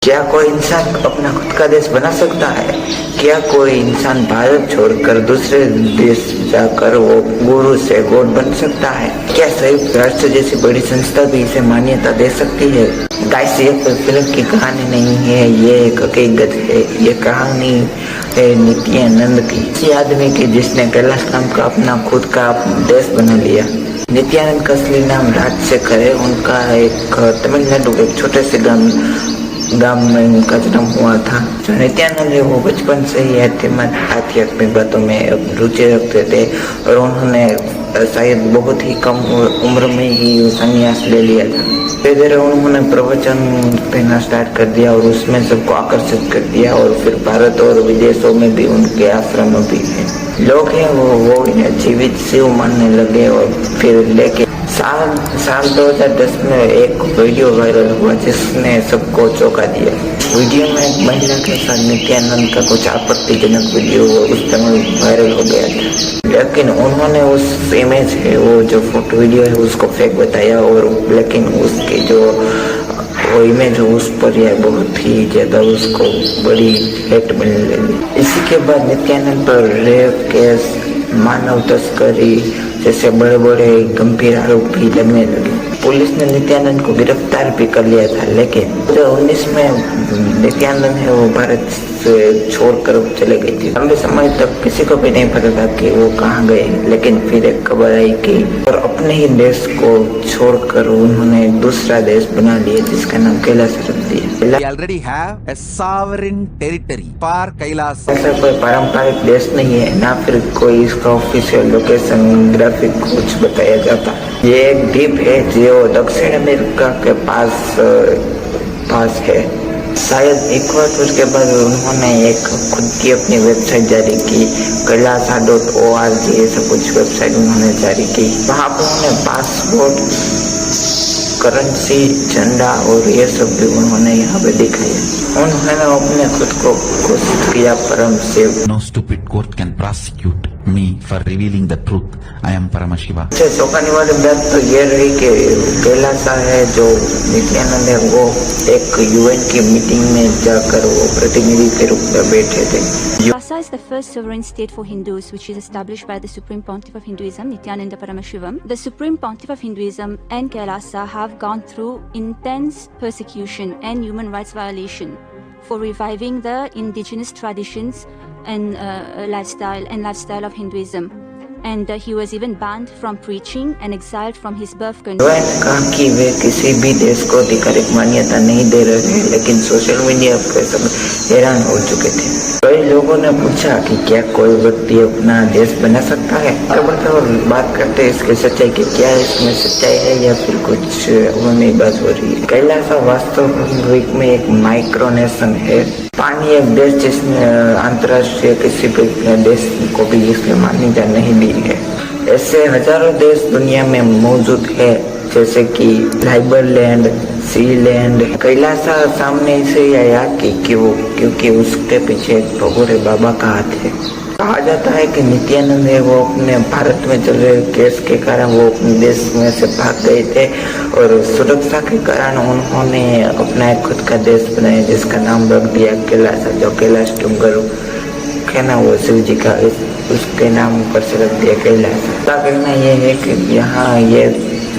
क्या कोई इंसान अपना खुद का देश बना सकता है? क्या कोई इंसान भारत छोड़कर दूसरे देश जाकर वो गुरु से गॉड बन सकता है? क्या संयुक्त राष्ट्र जैसी बड़ी संस्था भी इसे मान्यता दे सकती है? गाइस, ये कोई फिल्म की कहानी नहीं है, ये एक हकीकत है। ये कहानी है नित्यानंद की, इसी आदमी की जिसने कैलाश नाम का अपना खुद का देश बना लिया। नित्यानंद का असली नाम राजशेखर है। उनका एक तमिलनाडु के एक छोटे से गांव में उनका जन्म हुआ था। जो नित्यानंद है वो बचपन से ही आध्यात्मिक बातों में रुचि रखते थे और उन्होंने शायद बहुत ही कम उम्र में ही संन्यास ले लिया था। धीरे धीरे उन्होंने प्रवचन देना स्टार्ट कर दिया और उसमें सबको आकर्षित कर दिया और फिर भारत और विदेशों में भी उनके आश्रम भी थे। लोग हैं वो इन्हें जीवित शिव मानने लगे और फिर लेके साल 2010 में एक वीडियो वायरल हुआ जिसने सबको चौंका दिया। वीडियो में एक महिला के साथ नित्यानंद का कुछ आपत्तिजनक वीडियो उस समय वायरल हो गया था, लेकिन उन्होंने उस इमेज है वो जो फोटो वीडियो है उसको फेक बताया और लेकिन उसके जो वो इमेज है उस पर यह बहुत ही ज्यादा उसको बड़ी हेट मिलने लगी। इसी के बाद नित्यानंद पर रेप केस, मानव तस्करी जैसे बड़े बड़े गंभीर आरोप भी लगने लगे। पुलिस ने नित्यानंद को गिरफ्तार भी कर लिया था, लेकिन 2019 में नित्यानंद है वो भारत से छोड़कर चले गए थे। लंबे समय तक किसी को भी नहीं पता था कि वो कहाँ गए, लेकिन फिर एक खबर आई कि और अपने ही देश को छोड़कर उन्होंने एक दूसरा देश बना लिया जिसका नाम कैलाश रख दिया। We already have a sovereign territory for Kailas. ऐसा कोई पारंपरिक देश नहीं है, ना फिर कोई इसका ऑफिशियल लोकेशन ग्राफिक कुछ बताया जाता। ये एक द्वीप है जो दक्षिण अमेरिका के पास है। शायद इक्वाटोर के बाद उन्होंने एक खुद की अपनी वेबसाइट जारी की, kailasa.org ऐसा कुछ वेबसाइट उन्होंने जारी की। वहाँ पर उन्होंने पासपोर्ट, करेंसी, झंडा और ये सब भी उन्होंने यहाँ पे दिखाया। उन्होंने अपने खुद को घोषित किया परम Shiv. No stupid court can prosecute me for revealing the truth. I am Paramashiva. चौंकाने वाली बात तो ये रही कि कैलासा है जो नित्यानंद है वो एक यूएन की मीटिंग में जाकर वो प्रतिनिधि के रूप में बैठे थे। Kailasa is the first sovereign state for Hindus, which is established by the Supreme Pontiff of Hinduism, Nityananda Paramashivam. The Supreme Pontiff of Hinduism and Kailasa have gone through intense persecution and human rights violation for reviving the indigenous traditions and lifestyle of Hinduism. And he was even banned from preaching and exiled from his birth country. उन्होंने कहा कि वे किसी भी देश को आधिकारिक मान्यता नहीं दे रहे हैं, लेकिन सोशल मीडिया पर सब हैरान हो चुके थे। कई लोगों ने पूछा कि क्या कोई व्यक्ति अपना देश बना सकता है। और बात करते हैं इसकी सच्चाई की, क्या इसमें सच्चाई है या फिर कुछ उन्होंने बात हो रही है। कैलासा वास्तविक में एक माइक्रोनेशन है। पानी एक देश जिसने अंतर्राष्ट्रीय किसी भी देश को भी इसमें मान्यता नहीं दी है। ऐसे हजारों देश दुनिया में मौजूद है, जैसे कि लाइबरलैंड, सीलैंड। कैलासा सामने से आया क्योंकि उसके पीछे भगोरे बाबा का हाथ है। कहा जाता है कि नित्यानंद है वो अपने भारत में चल रहे केस के कारण वो अपने देश में से भाग गए थे और सुरक्षा के कारण उन्होंने अपना एक खुद का देश बनाया जिसका नाम रख दिया कैलासा, जो कैलाश डूंगर है ना वो शिव जी का, उसके नाम पर से रख दिया कैलाश। इसका कहना यह है कि यहाँ ये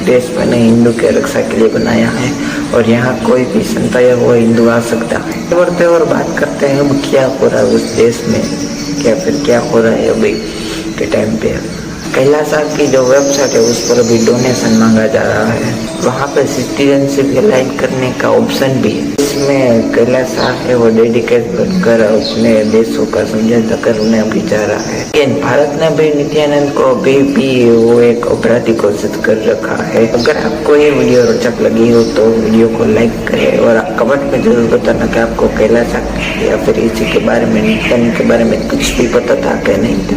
देश मैंने हिंदू के रक्षा के लिए बनाया है और यहाँ कोई भी संत या वो हिंदू आ सकता है। बढ़ते और बात करते हैं अब क्या हो रहा है उस देश में, क्या हो रहा है अभी के टाइम पे। कैलासा की जो वेबसाइट है उस पर अभी डोनेशन मांगा जा रहा है। वहाँ पे सिटीजनशिप अलाइन करने का ऑप्शन भी है। इसमें कैलासा है वो डेडिकेट बनकर अपने देशों का समझौता करने अभी जा रहा है। लेकिन भारत ने भी नित्यानंद को अभी भी वो एक अपराधी घोषित कर रखा है। अगर आपको ये वीडियो रोचक लगी हो तो वीडियो को लाइक करें और कमेंट में जरूर बताना कि आपको कैलासा या फिर इसी के बारे में, नित्यानंद के बारे में कुछ भी पता था कि नहीं।